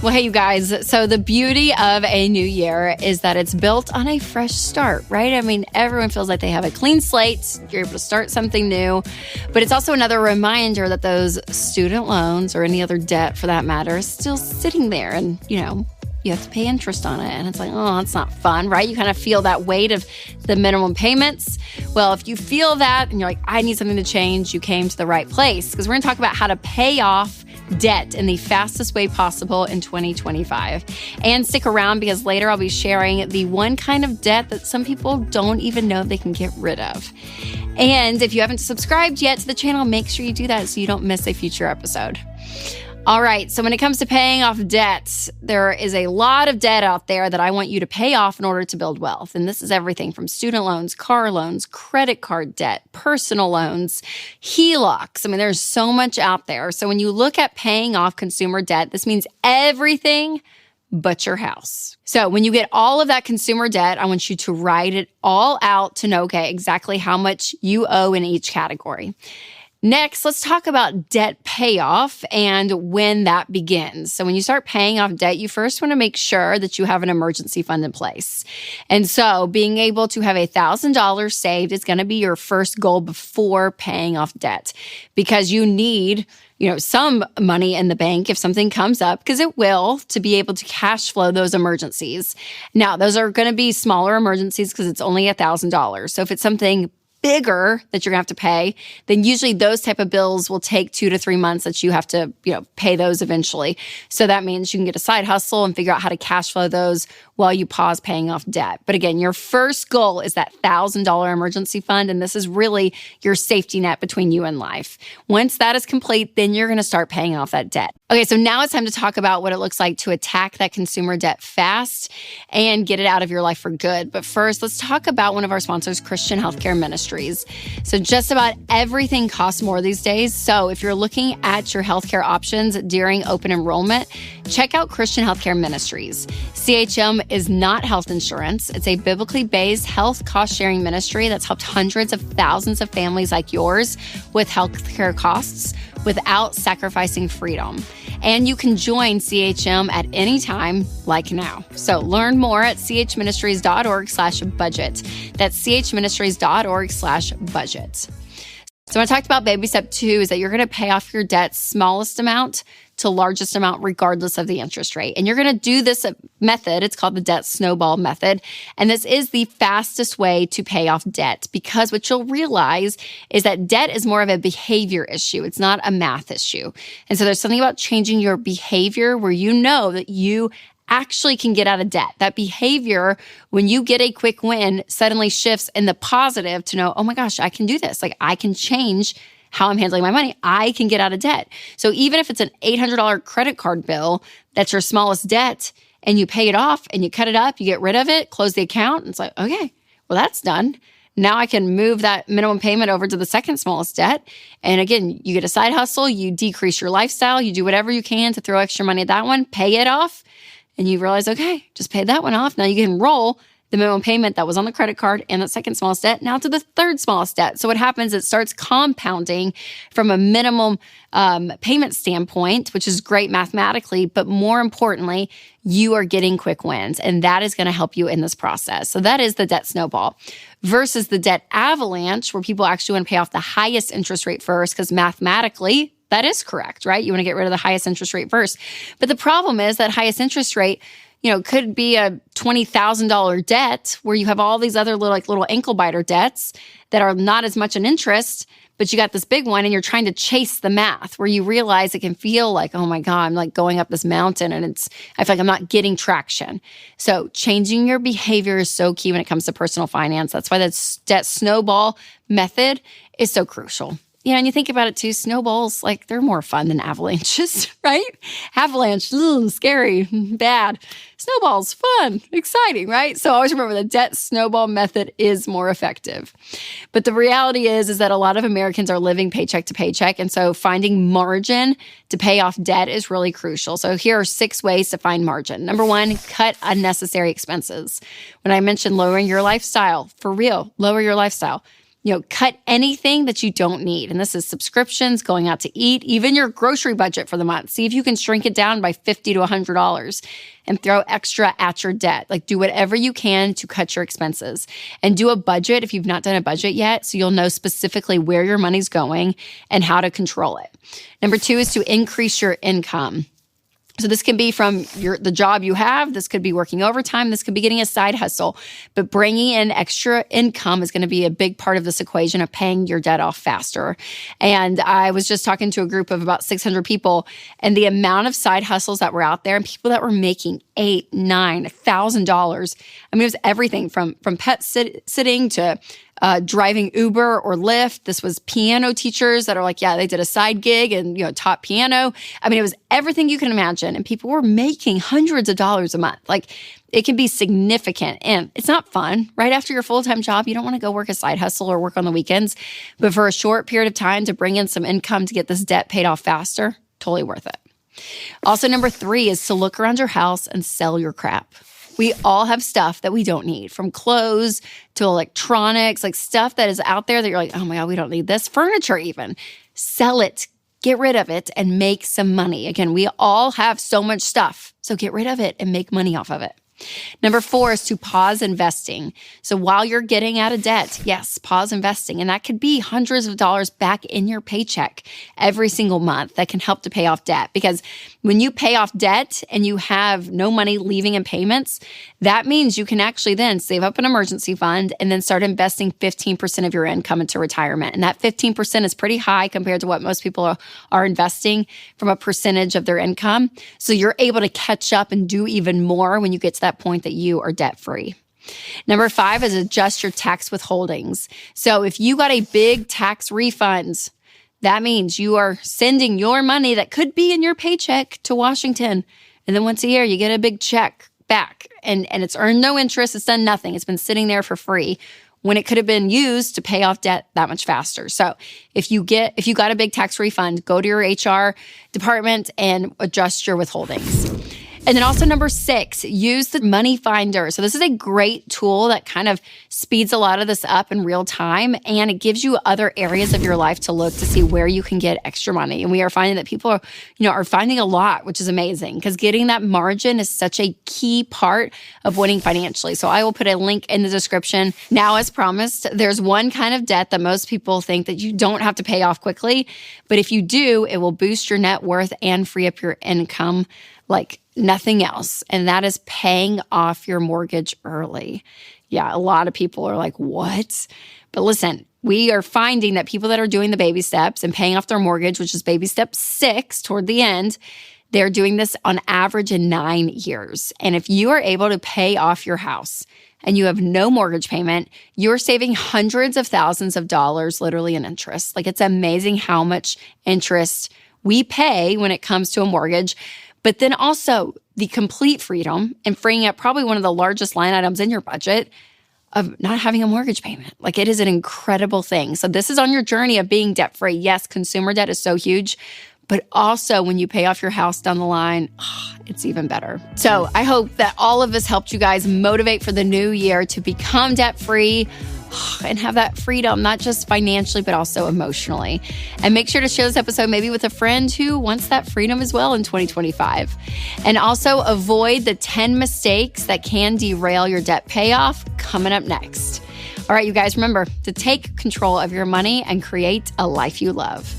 Well, hey, you guys. So the beauty of a new year is that it's built on a fresh start, right? I mean, everyone feels like they have a clean slate. You're able to start something new. But it's also another reminder that those student loans or any other debt for that matter is still sitting there. And, you have to pay interest on it. And it's like, oh, that's not fun, right? You kind of feel that weight of the minimum payments. Well, if you feel that and you're like, I need something to change, you came to the right place. Because we're going to talk about how to pay off debt in the fastest way possible in 2025. And stick around because later I'll be sharing the one kind of debt that some people don't even know they can get rid of. And if you haven't subscribed yet to the channel, make sure you do that so you don't miss a future episode. All right, so when it comes to paying off debt, there is a lot of debt out there that I want you to pay off in order to build wealth. And this is everything from student loans, car loans, credit card debt, personal loans, HELOCs. I mean, there's so much out there. So when you look at paying off consumer debt, this means everything but your house. So when you get all of that consumer debt, I want you to write it all out to know, exactly how much you owe in each category. Next, let's talk about debt payoff and when that begins. So when you start paying off debt, you first want to make sure that you have an emergency fund in place. And so being able to have $1,000 saved is going to be your first goal before paying off debt, because you need some money in the bank if something comes up, because it will, to be able to cash flow those emergencies. Now, those are going to be smaller emergencies because it's only $1,000. So if it's something bigger that you're gonna have to pay, then usually those type of bills will take 2 to 3 months that you have to, pay those eventually. So that means you can get a side hustle and figure out how to cash flow those while you pause paying off debt. But again, your first goal is that $1,000 emergency fund, and this is really your safety net between you and life. Once that is complete, then you're gonna start paying off that debt. Okay, so now it's time to talk about what it looks like to attack that consumer debt fast and get it out of your life for good. But first, let's talk about one of our sponsors, Christian Healthcare Ministries. So just about everything costs more these days. So if you're looking at your healthcare options during open enrollment, check out Christian Healthcare Ministries. CHM is not health insurance. It's a biblically based health cost-sharing ministry that's helped hundreds of thousands of families like yours with healthcare costs without sacrificing freedom. And you can join CHM at any time, like now. So learn more at chministries.org/budget. That's chministries.org/budget. So when I talked about baby step 2 is that you're going to pay off your debt smallest amount to largest amount regardless of the interest rate. And you're going to do this method. It's called the debt snowball method. And this is the fastest way to pay off debt, because what you'll realize is that debt is more of a behavior issue. It's not a math issue. And so there's something about changing your behavior where you know that you actually can get out of debt. That behavior, when you get a quick win, suddenly shifts in the positive to know, oh my gosh, I can do this. Like, I can change how I'm handling my money. I can get out of debt. So even if it's an $800 credit card bill, that's your smallest debt, and you pay it off and you cut it up, you get rid of it, close the account, and it's like, okay, well, that's done. Now I can move that minimum payment over to the second smallest debt. And again, you get a side hustle, you decrease your lifestyle, you do whatever you can to throw extra money at that one, pay it off, and you realize, okay, just pay that one off. Now you can roll the minimum payment that was on the credit card and the second smallest debt now to the third smallest debt. So what happens, it starts compounding from a minimum payment standpoint, which is great mathematically, but more importantly, you are getting quick wins, and that is going to help you in this process. So that is the debt snowball versus the debt avalanche, where people actually want to pay off the highest interest rate first, because mathematically, that is correct, right? You want to get rid of the highest interest rate first. But the problem is that highest interest rate, could be a $20,000 debt where you have all these other little ankle biter debts that are not as much an interest, but you got this big one and you're trying to chase the math, where you realize it can feel like, oh my God, I'm like going up this mountain and I feel like I'm not getting traction. So changing your behavior is so key when it comes to personal finance. That's why that debt snowball method is so crucial. And you think about it too, snowballs, like, they're more fun than avalanches, right? Avalanche, scary, bad. Snowballs, fun, exciting, right? So always remember the debt snowball method is more effective. But the reality is that a lot of Americans are living paycheck to paycheck. And so finding margin to pay off debt is really crucial. So here are 6 ways to find margin. Number 1, cut unnecessary expenses. When I mentioned lowering your lifestyle, for real, lower your lifestyle. Cut anything that you don't need. And this is subscriptions, going out to eat, even your grocery budget for the month. See if you can shrink it down by $50 to $100 and throw extra at your debt. Like, do whatever you can to cut your expenses, and do a budget if you've not done a budget yet, so you'll know specifically where your money's going and how to control it. Number 2 is to increase your income. So this can be from the job you have. This could be working overtime. This could be getting a side hustle. But bringing in extra income is going to be a big part of this equation of paying your debt off faster. And I was just talking to a group of about 600 people, and the amount of side hustles that were out there and people that were making $8,000, $9,000, $1,000. I mean, it was everything from pet sitting to driving Uber or Lyft. This was piano teachers that are like, they did a side gig and, taught piano. I mean, it was everything you can imagine. And people were making hundreds of dollars a month. Like, it can be significant, and it's not fun. Right after your full-time job, you don't want to go work a side hustle or work on the weekends. But for a short period of time to bring in some income to get this debt paid off faster, totally worth it. Also, number 3 is to look around your house and sell your crap. We all have stuff that we don't need, from clothes to electronics, like stuff that is out there that you're like, oh my God, we don't need this. Furniture even. Sell it, get rid of it, and make some money. Again, we all have so much stuff, so get rid of it and make money off of it. Number 4 is to pause investing. So while you're getting out of debt, yes, pause investing. And that could be hundreds of dollars back in your paycheck every single month that can help to pay off debt. Because when you pay off debt and you have no money leaving in payments, that means you can actually then save up an emergency fund and then start investing 15% of your income into retirement. And that 15% is pretty high compared to what most people are investing from a percentage of their income. So you're able to catch up and do even more when you get to that point that you are debt-free. Number 5 is adjust your tax withholdings. So if you got a big tax refund, that means you are sending your money that could be in your paycheck to Washington. And then once a year, you get a big check back. And it's earned no interest. It's done nothing. It's been sitting there for free when it could have been used to pay off debt that much faster. So if you got a big tax refund, go to your HR department and adjust your withholdings. And then also number 6, use the Money Finder. So this is a great tool that kind of speeds a lot of this up in real time, and it gives you other areas of your life to look to see where you can get extra money. And we are finding that people are finding a lot, which is amazing, because getting that margin is such a key part of winning financially. So I will put a link in the description. Now, as promised, there's one kind of debt that most people think that you don't have to pay off quickly, but if you do, it will boost your net worth and free up your income like nothing else. And that is paying off your mortgage early. Yeah, a lot of people are like, what? But listen, we are finding that people that are doing the baby steps and paying off their mortgage, which is baby step 6 toward the end, they're doing this on average in 9 years. And if you are able to pay off your house and you have no mortgage payment, you're saving hundreds of thousands of dollars literally in interest. Like, it's amazing how much interest we pay when it comes to a mortgage. But then also the complete freedom and freeing up probably one of the largest line items in your budget of not having a mortgage payment. Like, it is an incredible thing. So this is on your journey of being debt-free. Yes, consumer debt is so huge, but also when you pay off your house down the line, it's even better. So I hope that all of this helped you guys motivate for the new year to become debt-free and have that freedom, not just financially, but also emotionally. And make sure to share this episode maybe with a friend who wants that freedom as well in 2025. And also avoid the 10 mistakes that can derail your debt payoff coming up next. All right, you guys, remember to take control of your money and create a life you love.